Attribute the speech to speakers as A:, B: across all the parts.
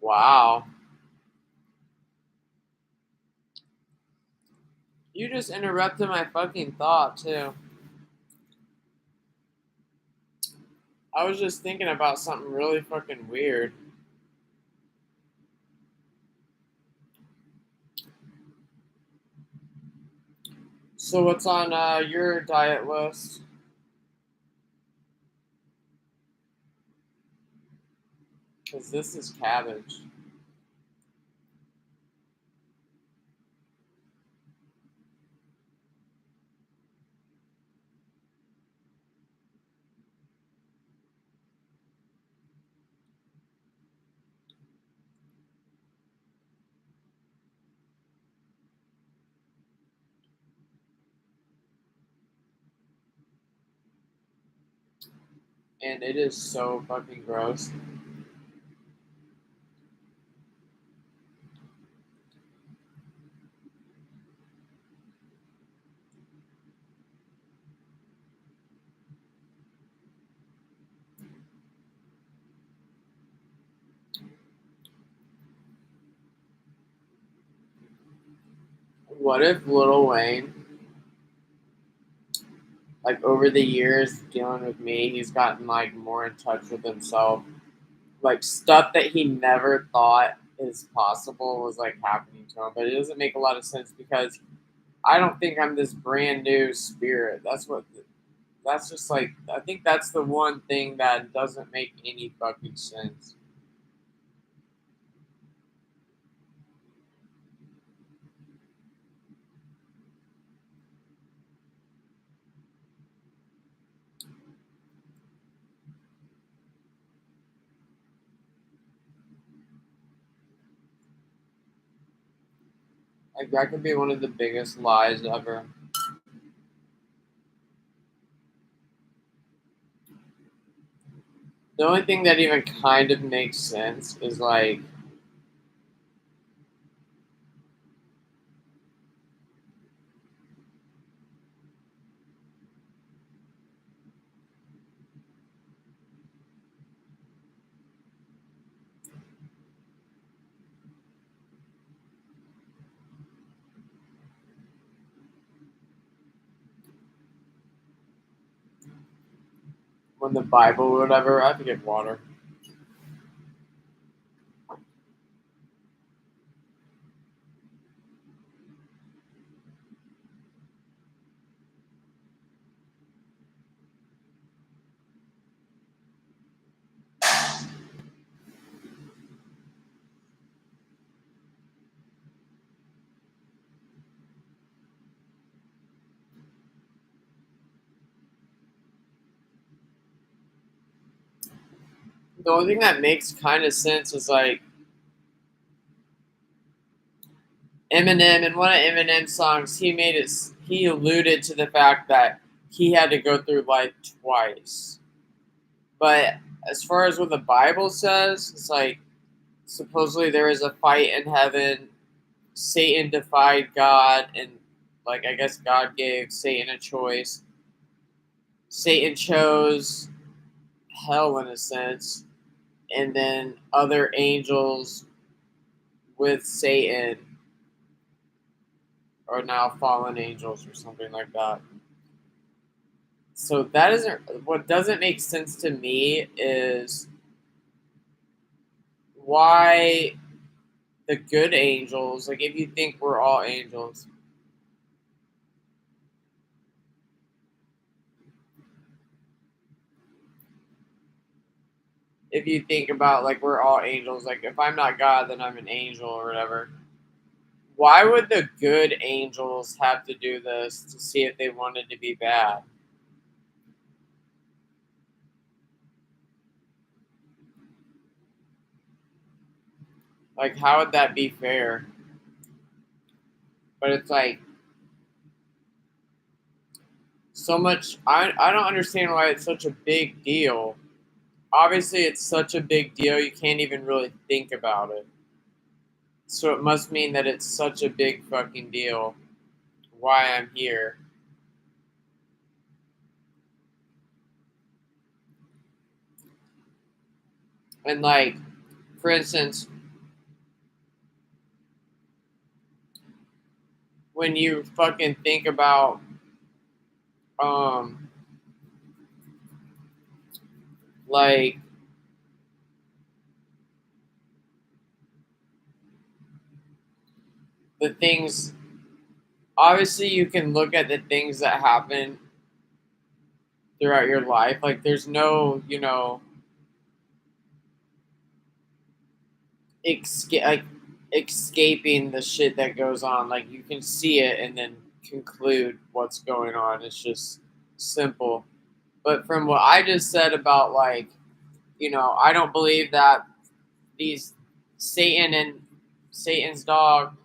A: Wow. You just interrupted my fucking thought, too. I was just thinking about something really fucking weird. So, what's on your diet list? Because this is cabbage. And it is so fucking gross. What if Lil Wayne, like over the years dealing with me, he's gotten like more in touch with himself. Like stuff that he never thought is possible was like happening to him. But it doesn't make a lot of sense because I don't think I'm this brand new spirit. That's just like I think that's the one thing that doesn't make any fucking sense. Like that could be one of the biggest lies ever. The only thing that even kind of makes sense is like when the Bible or whatever. I have to get water. The only thing that makes kind of sense is like Eminem in one of Eminem's songs. He alluded to the fact that he had to go through life twice. But as far as what the Bible says, it's like supposedly there is a fight in heaven. Satan defied God, and like I guess God gave Satan a choice. Satan chose hell in a sense, and then other angels with Satan are now fallen angels or something like that. So that isn't what doesn't make sense to me is why the good angels, like if you think we're all angels, if you think about like we're all angels, like if I'm not God, then I'm an angel or whatever. Why would the good angels have to do this to see if they wanted to be bad? Like, how would that be fair? But it's like so much. I don't understand why it's such a big deal. Obviously, it's such a big deal, you can't even really think about it. So it must mean that it's such a big fucking deal why I'm here. And like, for instance, when you fucking think about um like the things, obviously you can look at the things that happen throughout your life. Like there's no, like escaping the shit that goes on. Like you can see it and then conclude what's going on. It's just simple. But from what I just said about like, I don't believe that these Satan and Satan's dog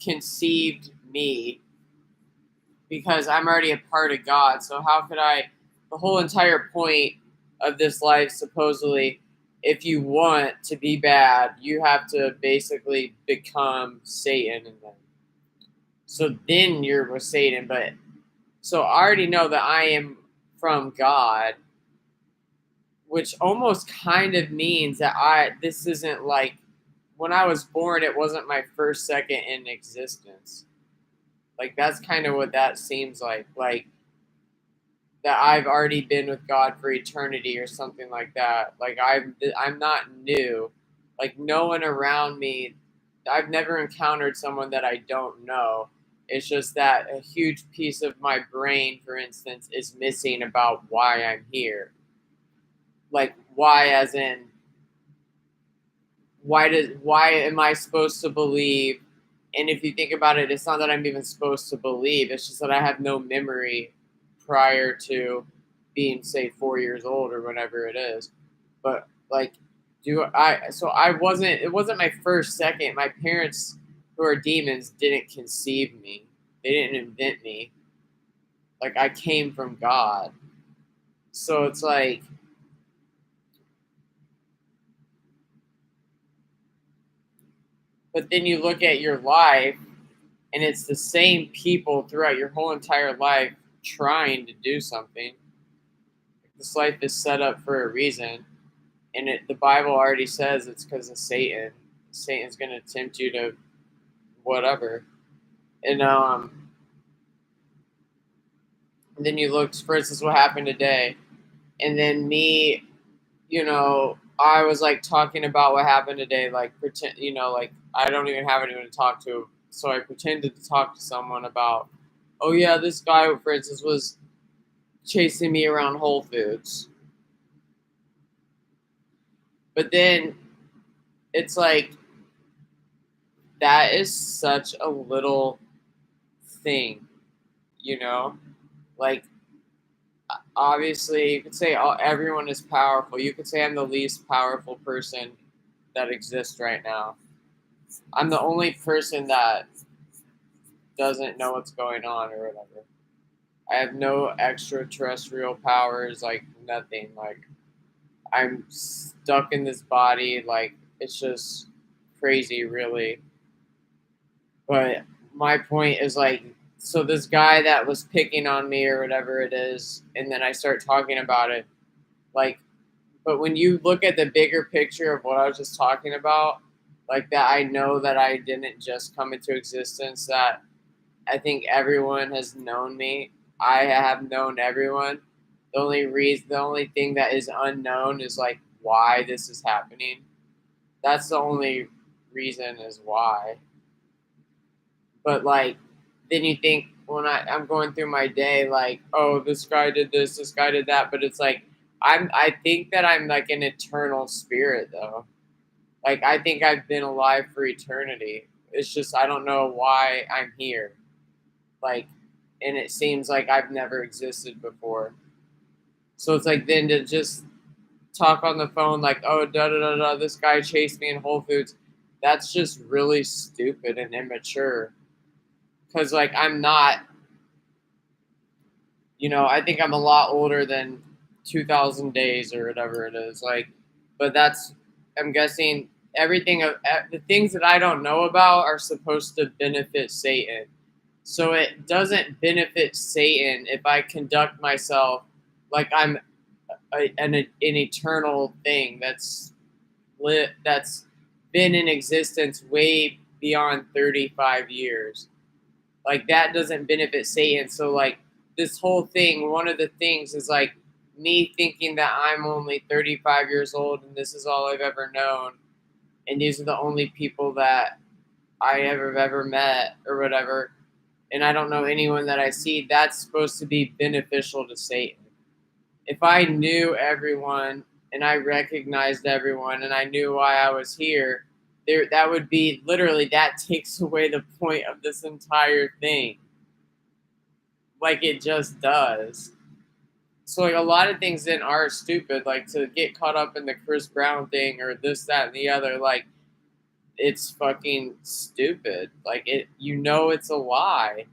A: conceived me, because I'm already a part of God. So how could I? The whole entire point of this life, supposedly, if you want to be bad, you have to basically become Satan, and then you're with Satan. But so I already know that I am from God, which almost kind of means that this isn't like when I was born, it wasn't my first second in existence. Like that's kind of what that seems like. Like that I've already been with God for eternity or something like that. Like I'm not new. Like no one around me, I've never encountered someone that I don't know. It's just that a huge piece of my brain, for instance, is missing about why I'm here. Like why, as in why am I supposed to believe? And if you think about it, it's not that I'm even supposed to believe. It's just that I have no memory prior to being, say, 4 years old or whatever it is. But like, do I? So I wasn't. It wasn't my first second. My parents, who are demons, didn't conceive me. They didn't invent me. Like I came from God. So it's like, but then you look at your life, and it's the same people throughout your whole entire life trying to do something. This life is set up for a reason, and the Bible already says it's because of Satan. Satan's going to tempt you to whatever, and then you look, for instance, what happened today, and then me, I was like talking about what happened today, like pretend, like I don't even have anyone to talk to, so I pretended to talk to someone about, oh yeah, this guy, for instance, was chasing me around Whole Foods. But then it's like that is such a little thing, you know? Like obviously you could say everyone is powerful. You could say I'm the least powerful person that exists right now. I'm the only person that doesn't know what's going on or whatever. I have no extraterrestrial powers, like nothing. Like I'm stuck in this body. Like it's just crazy, really. But my point is like, so this guy that was picking on me or whatever it is, and then I start talking about it, like, but when you look at the bigger picture of what I was just talking about, like that, I know that I didn't just come into existence. That I think everyone has known me. I have known everyone. The only thing that is unknown is like why this is happening. That's the only reason is why. But like, then you think when I'm going through my day, like, oh, this guy did this guy did that, but it's like I think that I'm like an eternal spirit though. Like I think I've been alive for eternity. It's just I don't know why I'm here. Like, and it seems like I've never existed before. So it's like then to just talk on the phone like, oh, da da da da, this guy chased me in Whole Foods. That's just really stupid and immature. Because like I'm not, I think I'm a lot older than 2,000 days or whatever it is. Like, but I'm guessing everything of the things that I don't know about are supposed to benefit Satan. So it doesn't benefit Satan if I conduct myself like I'm an eternal thing that's been in existence way beyond 35 years. Like that doesn't benefit Satan. So like this whole thing, one of the things is like me thinking that I'm only 35 years old and this is all I've ever known, and these are the only people that I ever met or whatever, and I don't know anyone that I see. That's supposed to be beneficial to Satan. If I knew everyone and I recognized everyone and I knew why I was here, there that would be literally that takes away the point of this entire thing. Like it just does. So like a lot of things then are stupid. Like to get caught up in the Chris Brown thing or this, that, and the other, like it's fucking stupid. Like it it's a lie.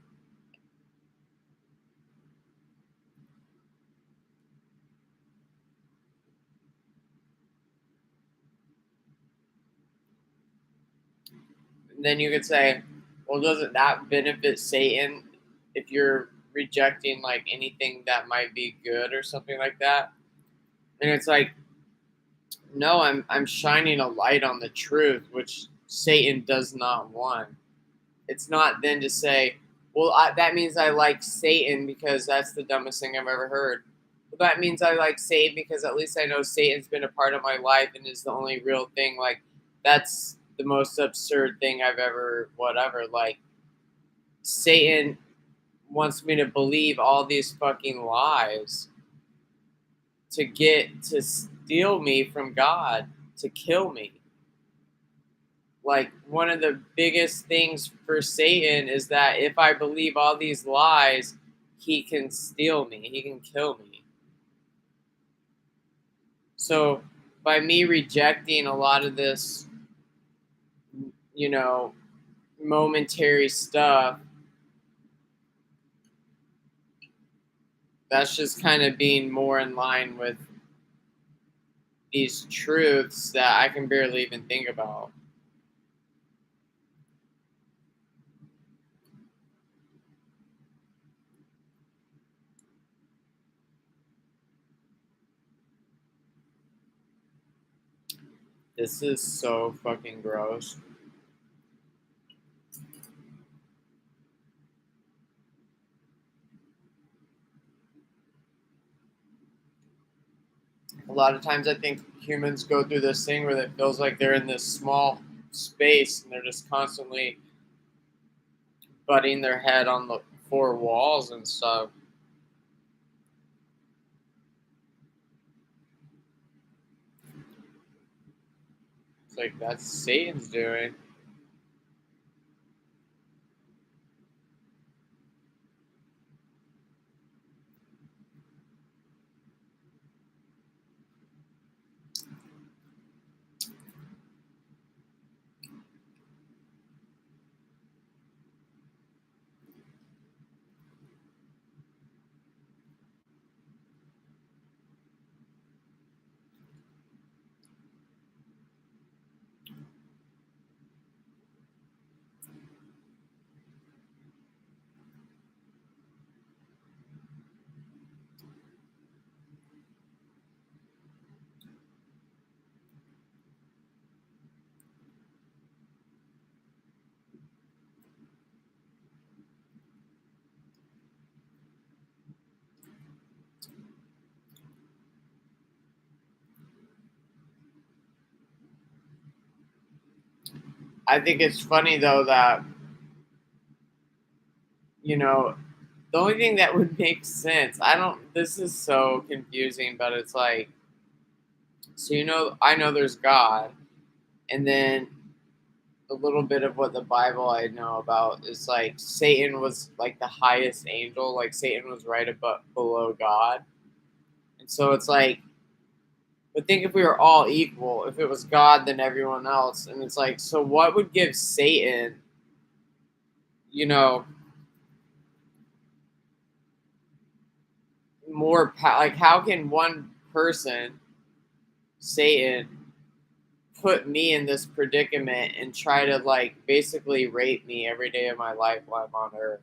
A: And then you could say, well, doesn't that benefit Satan if you're rejecting like anything that might be good or something like that? And it's like, no, I'm shining a light on the truth, which Satan does not want. It's not then to say, well, that means I like Satan because that's the dumbest thing I've ever heard. Well, that means I like Satan because at least I know Satan's been a part of my life and is the only real thing. Like, that's the most absurd thing I've ever, whatever. Like, Satan wants me to believe all these fucking lies to steal me from God, to kill me. Like one of the biggest things for Satan is that if I believe all these lies, he can steal me, he can kill me. So by me rejecting a lot of this, you know, momentary stuff, that's just kind of being more in line with these truths that I can barely even think about. This is so fucking gross. A lot of times I think humans go through this thing where it feels like they're in this small space and they're just constantly butting their head on the four walls and stuff. It's like that's Satan's doing. I think it's funny though that you know the only thing that would make sense. I don't. This is so confusing, but it's like so I know there's God, and then a little bit of what the Bible I know about is like Satan was like the highest angel. Like Satan was right above below God, and so it's like but think if we were all equal, if it was God then everyone else, and it's like, so what would give Satan, you know, like how can one person, Satan, put me in this predicament and try to like basically rape me every day of my life while I'm on Earth?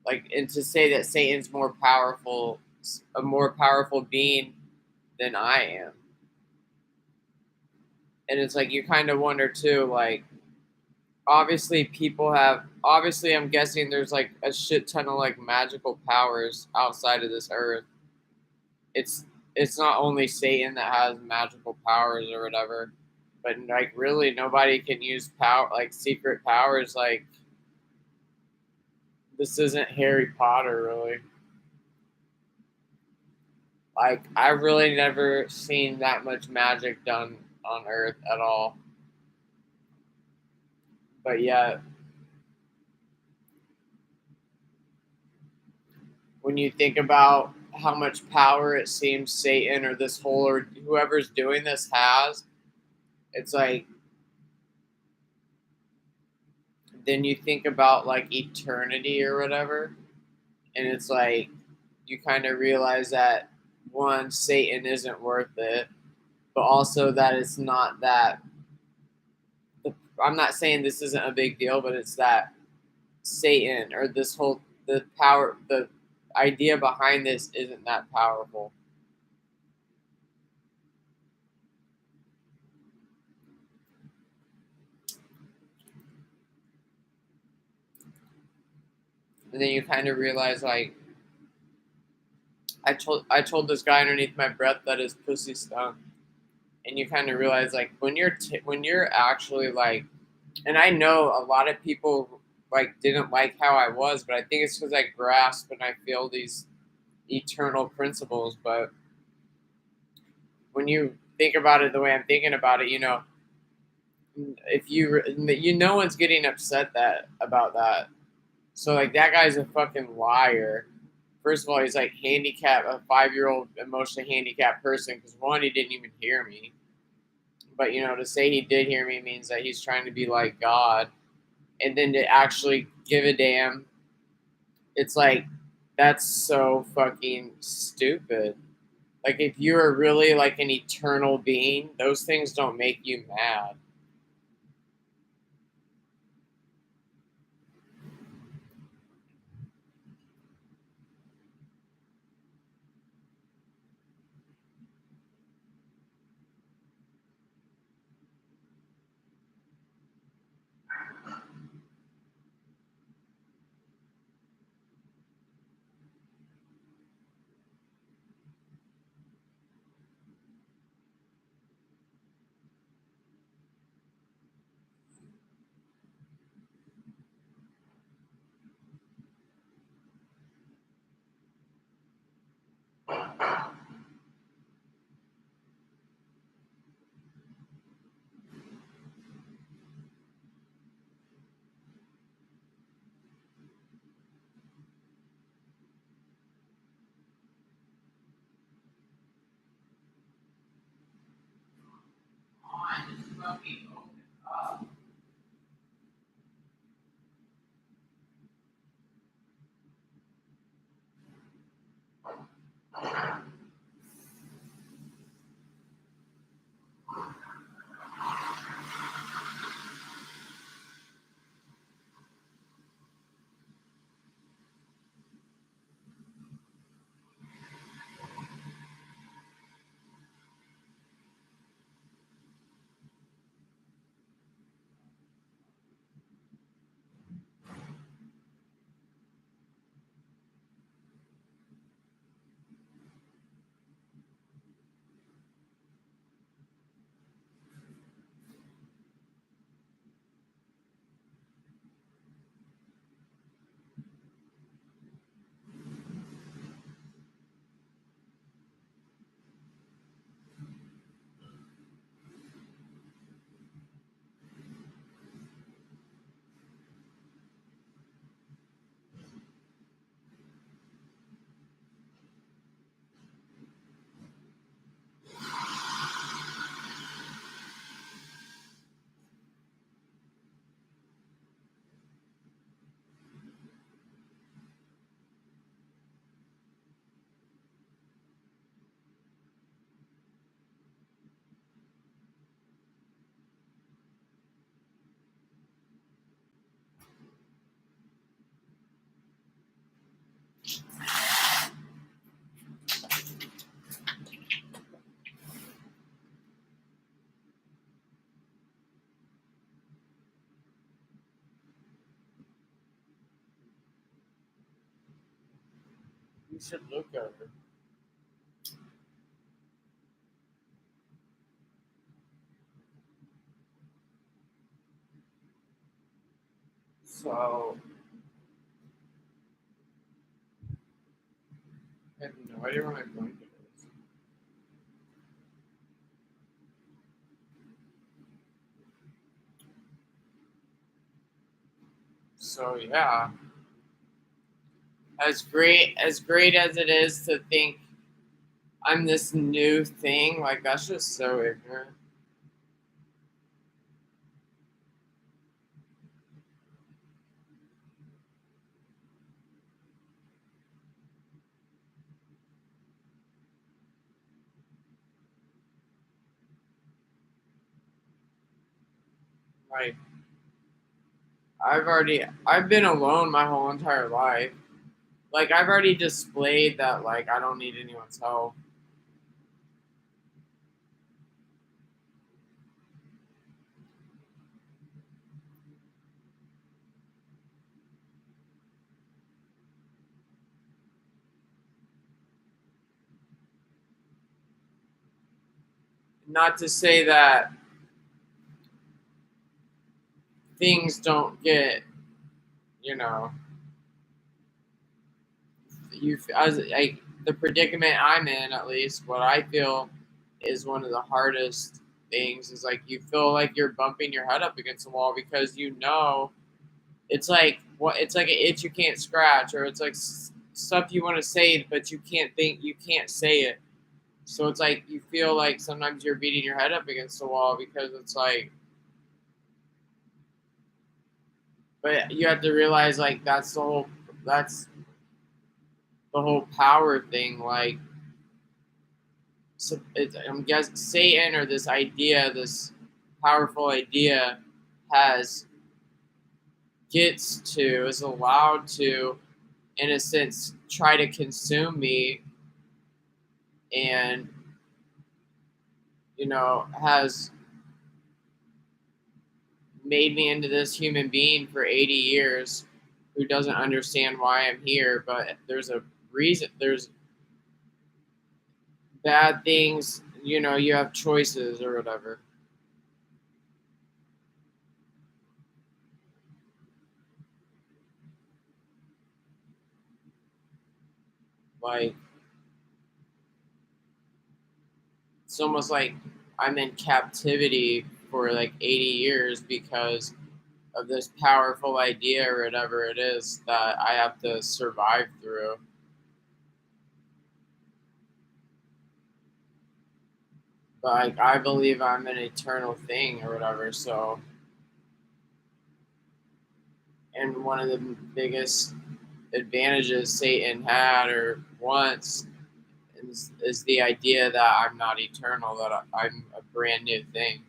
A: Like, and to say that Satan's more powerful, a more powerful being than I am, and it's like you kind of wonder too, like obviously people have obviously I'm guessing there's like a shit ton of like magical powers outside of this earth. It's it's not only Satan that has magical powers or whatever, but like really nobody can use power like secret powers like this isn't Harry Potter really. Like I really never seen that much magic done on Earth at all. But yeah, when you think about how much power it seems Satan or this whole or whoever's doing this has, it's like then you think about like eternity or whatever, and it's like you kind of realize that one, Satan isn't worth it, but also that it's not that. I'm not saying this isn't a big deal, but it's that Satan or this whole the power the idea behind this isn't that powerful. And then you kind of realize like I told this guy underneath my breath that his pussy stunk, and you kind of realize like when you're actually like, and I know a lot of people like didn't like how I was, but I think it's because I grasp and I feel these eternal principles. But when you think about it the way I'm thinking about it, if no one's getting upset that about that. So like that guy's a fucking liar. First of all, he's like handicapped, a 5 year old emotionally handicapped person. Because one, he didn't even hear me. But to say he did hear me means that he's trying to be like God, and then to actually give a damn, it's like that's so fucking stupid. Like if you're really like an eternal being, those things don't make you mad. We should look over. So I have no idea where my blanket is. So yeah, as great as it is to think I'm this new thing, like that's just so ignorant. Like I've been alone my whole entire life. Like I've already displayed that like I don't need anyone's help. Not to say that things don't get, you know, you as like the predicament I'm in, at least what I feel is one of the hardest things is like you feel like you're bumping your head up against the wall because you know it's like what it's like an itch you can't scratch, or it's like stuff you want to say but you can't say it. So it's like you feel like sometimes you're beating your head up against the wall because it's like, but you have to realize like that's the whole power thing. Like, so I'm guessing Satan or this idea, this powerful idea, has is allowed to, in a sense, try to consume me, and has made me into this human being for 80 years who doesn't understand why I'm here. But there's a reason. There's bad things. You have choices or whatever. Like it's almost like I'm in captivity for like 80 years because of this powerful idea or whatever it is that I have to survive through. But like I believe I'm an eternal thing or whatever. So, and one of the biggest advantages Satan had or wants is the idea that I'm not eternal, that I'm a brand new thing.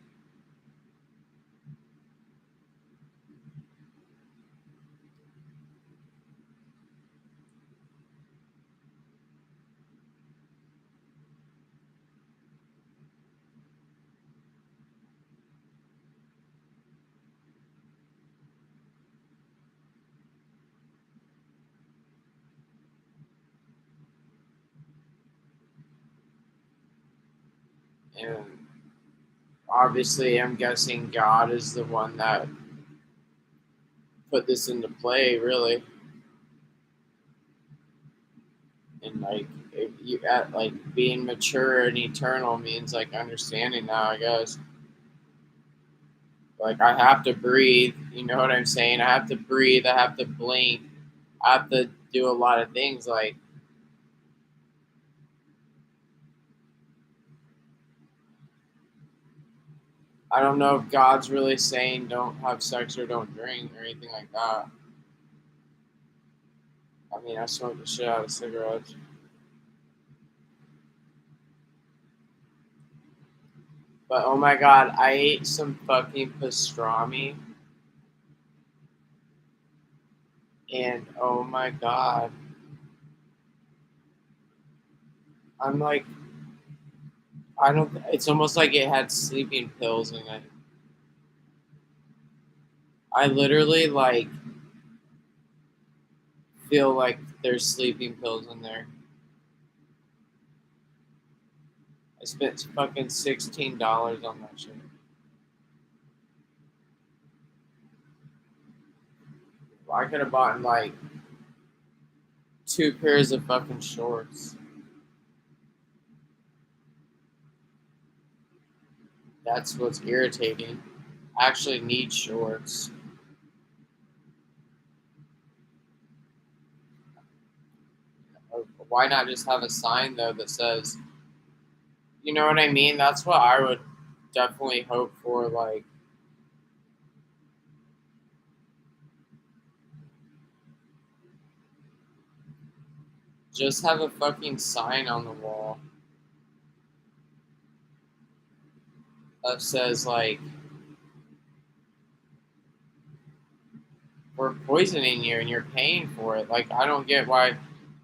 A: And obviously, I'm guessing God is the one that put this into play, really. And like, if you at like being mature and eternal means like understanding now, I guess. Like, I have to breathe. You know what I'm saying? I have to breathe. I have to blink. I have to do a lot of things. Like, I don't know if God's really saying don't have sex or don't drink or anything like that. I mean, I smoke the shit out of cigarettes. But oh my god, I ate some fucking pastrami, and oh my god, I'm like, I don't. It's almost like it had sleeping pills in it. I literally like feel like there's sleeping pills in there. spent fucking $16 on that shit. I could have bought like 2 pairs of fucking shorts. That's what's irritating. I actually need shorts. Why not just have a sign though that says, you know what I mean? That's what I would definitely hope for. Like, just have a fucking sign on the wall that says, like, we're poisoning you and you're paying for it. Like, I don't get why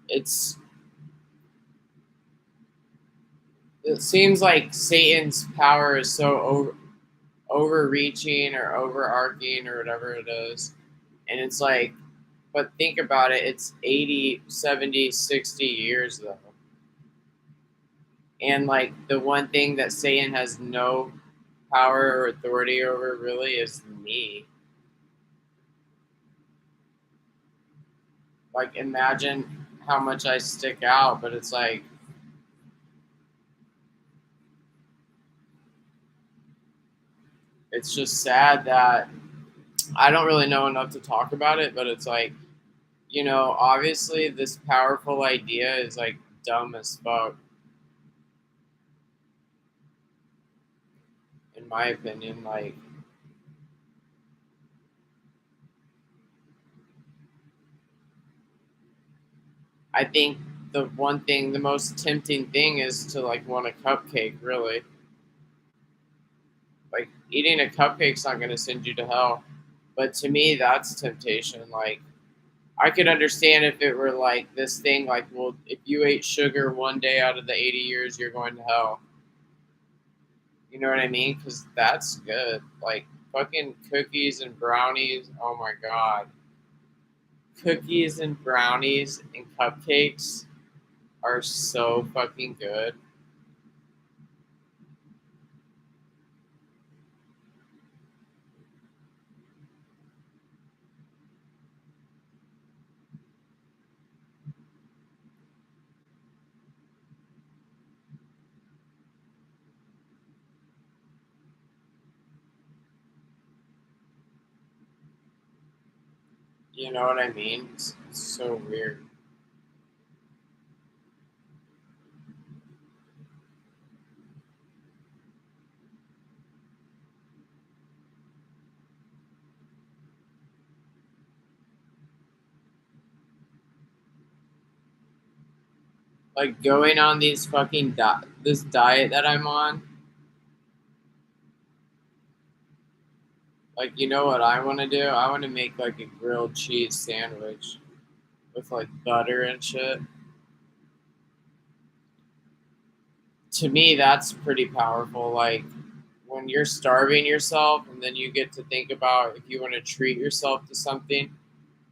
A: it's. It seems like Satan's power is so overreaching or overarching or whatever it is. And it's like, but think about it, it's 80, 70, 60 years though. And like the one thing that Satan has no power or authority over really is me. Like imagine how much I stick out, but it's like it's just sad that I don't really know enough to talk about it, but it's like, obviously this powerful idea is like dumb as fuck, in my opinion. Like, I think the most tempting thing is to like want a cupcake, really. Like, eating a cupcake's not going to send you to hell. But to me, that's temptation. Like, I could understand if it were like this thing, like, well, if you ate sugar one day out of the 80 years, you're going to hell. You know what I mean? Because that's good. Like, fucking cookies and brownies. Oh my God. Cookies and brownies and cupcakes are so fucking good. You know what I mean? It's so weird. Like going on these fucking this diet that I'm on. Like, you know what I want to do? I want to make like a grilled cheese sandwich with like butter and shit. To me, that's pretty powerful. Like when you're starving yourself and then you get to think about if you want to treat yourself to something,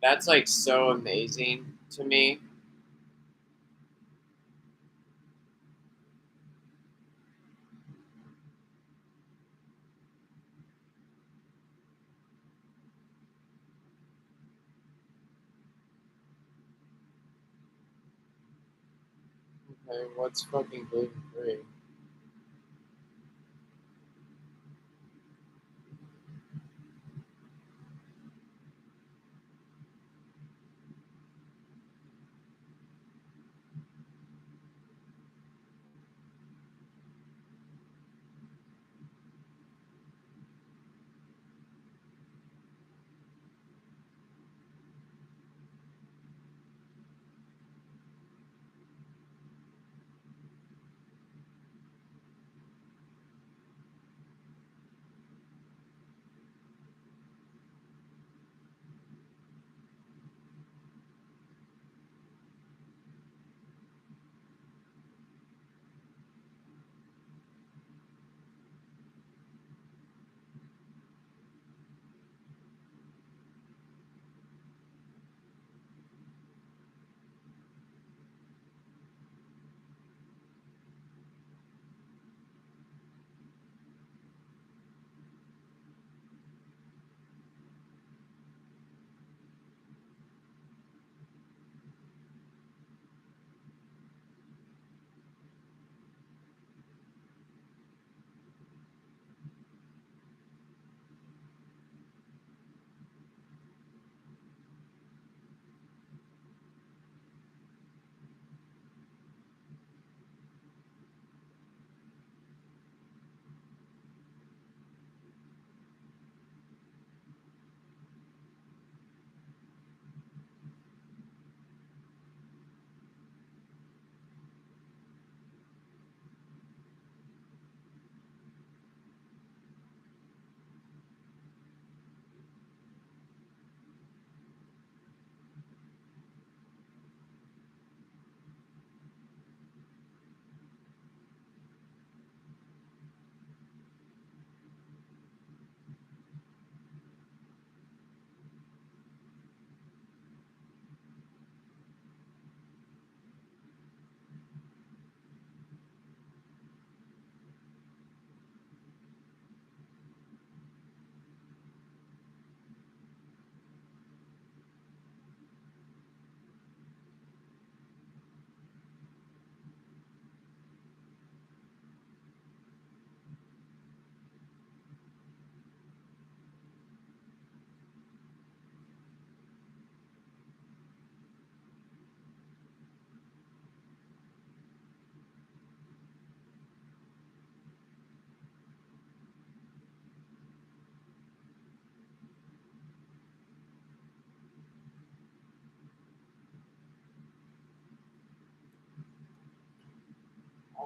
A: that's like so amazing to me. Okay, what's fucking gluten free?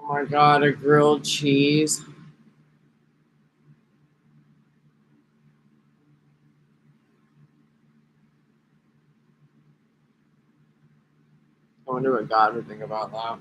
A: my god, a grilled cheese. I wonder what God would think about that.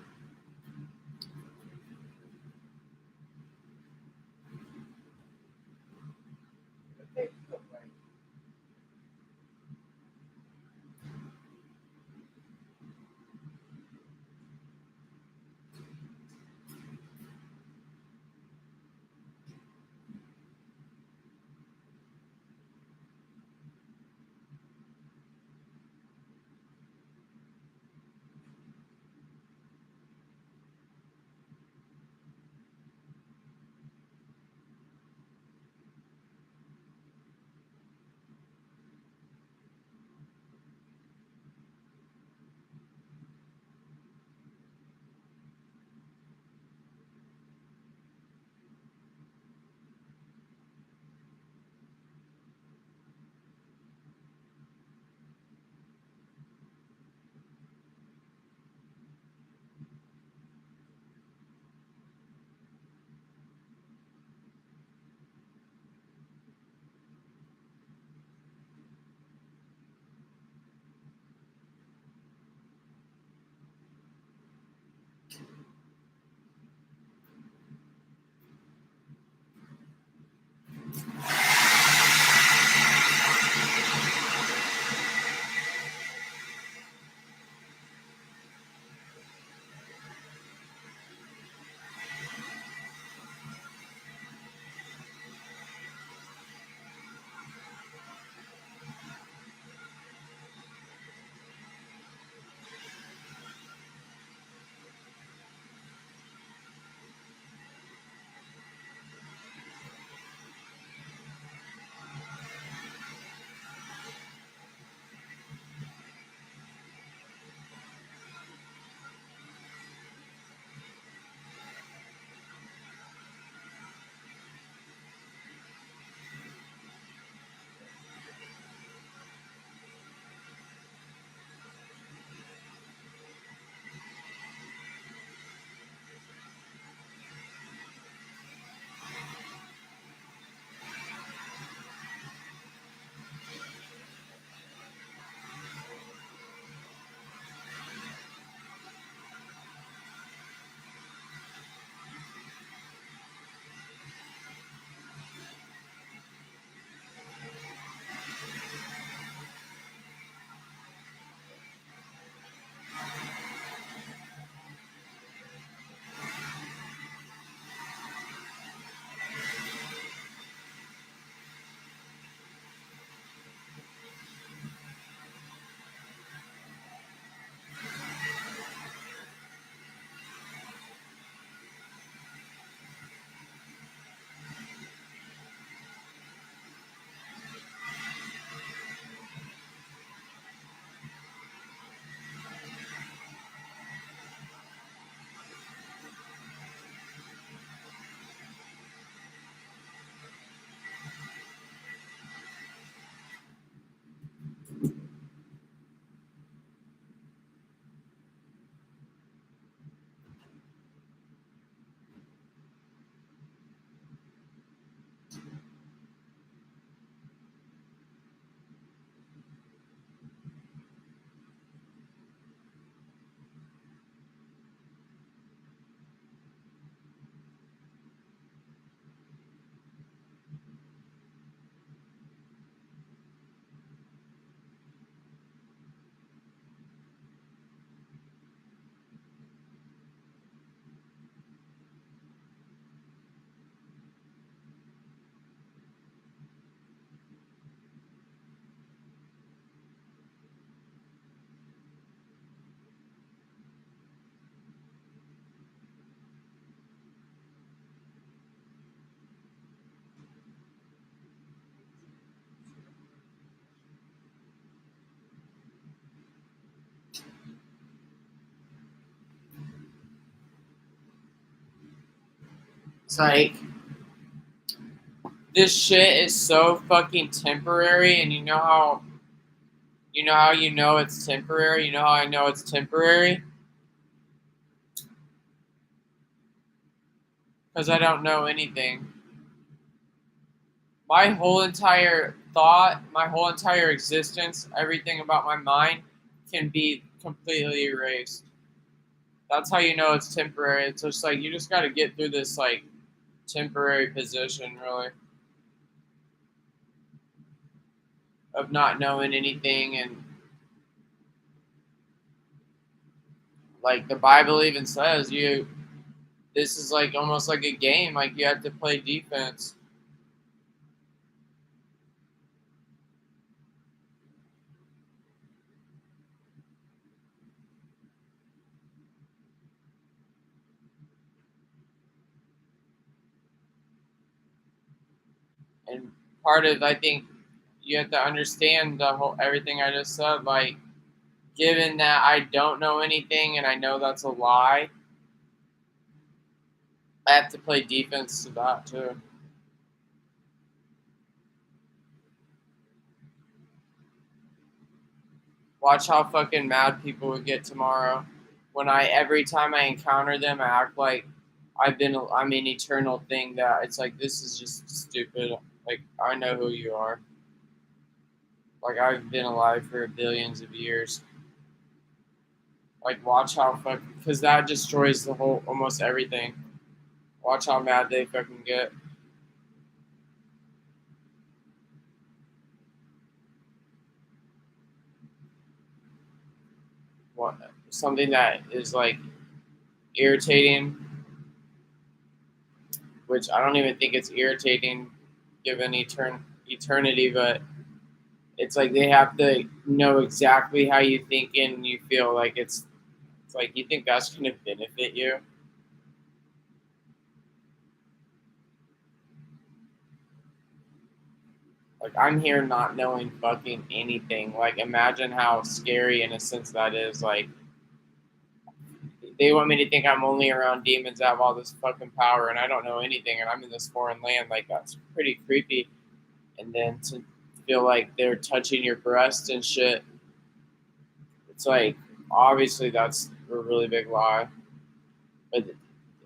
A: It's like this shit is so fucking temporary, and you know it's temporary. You know how I know it's temporary. because I don't know anything. My whole entire thought, my whole entire existence, everything about my mind can be completely erased. That's how you know it's temporary. It's just like you just got to get through this like temporary position, really, of not knowing anything. And like the Bible even says, this is like almost like a game. Like you have to play defense. And part of, I think, you have to understand the whole everything I just said. Like, given that I don't know anything and I know that's a lie, I have to play defense to that too. Watch how fucking mad people would get tomorrow when I every time I encounter them, I act like I'm an eternal thing. That it's like this is just stupid. Like I know who you are. Like I've been alive for billions of years. Like watch how fucking because that destroys the whole almost everything. Watch how mad they fucking get. What something that is like irritating, which I don't even think it's irritating given eternity, but it's like they have to know exactly how you think and you feel like it's like you think that's gonna benefit you. Like I'm here not knowing fucking anything. Like imagine how scary in a sense that is. Like they want me to think I'm only around demons that have all this fucking power and I don't know anything and I'm in this foreign land. Like that's pretty creepy. And then to feel like they're touching your breast and shit, it's like obviously that's a really big lie. But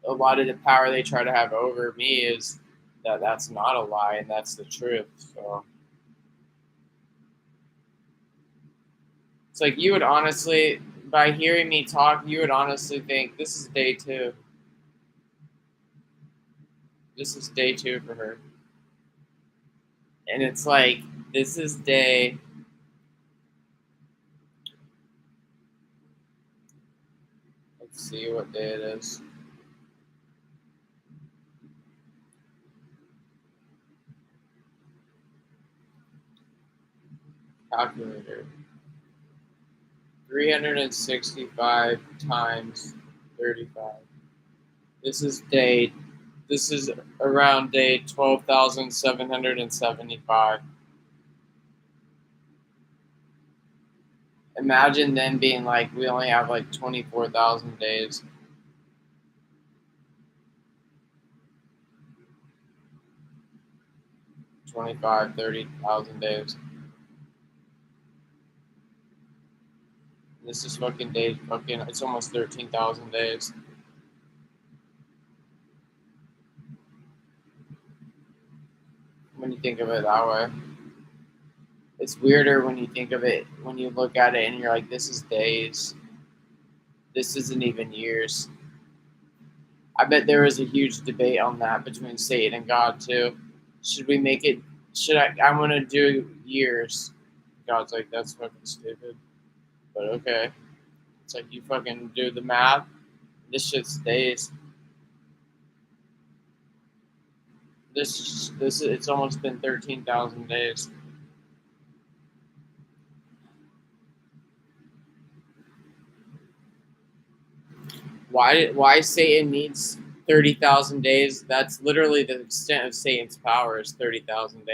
A: a lot of the power they try to have over me is that that's not a lie and that's the truth. So it's like you would honestly, by hearing me talk, you would honestly think this is day two. This is day two for her. And it's like, this is day, let's see what day it is. Calculator. 365 times 35. This is day, this is around day 12,775. Imagine them being like, we only have like 24,000 days. 25, 30,000 days. This is fucking days, fucking, it's almost 13,000 days. When you think of it that way, it's weirder when you think of it, when you look at it and you're like, this is days. This isn't even years. I bet there was a huge debate on that between Satan and God, too. Should we make it, I want to do years. God's like, that's fucking stupid. But okay. It's like, you fucking do the math. This shit stays. It's almost been 13,000 days. Why Satan needs 30,000 days? That's literally the extent of Satan's power is 30,000 days.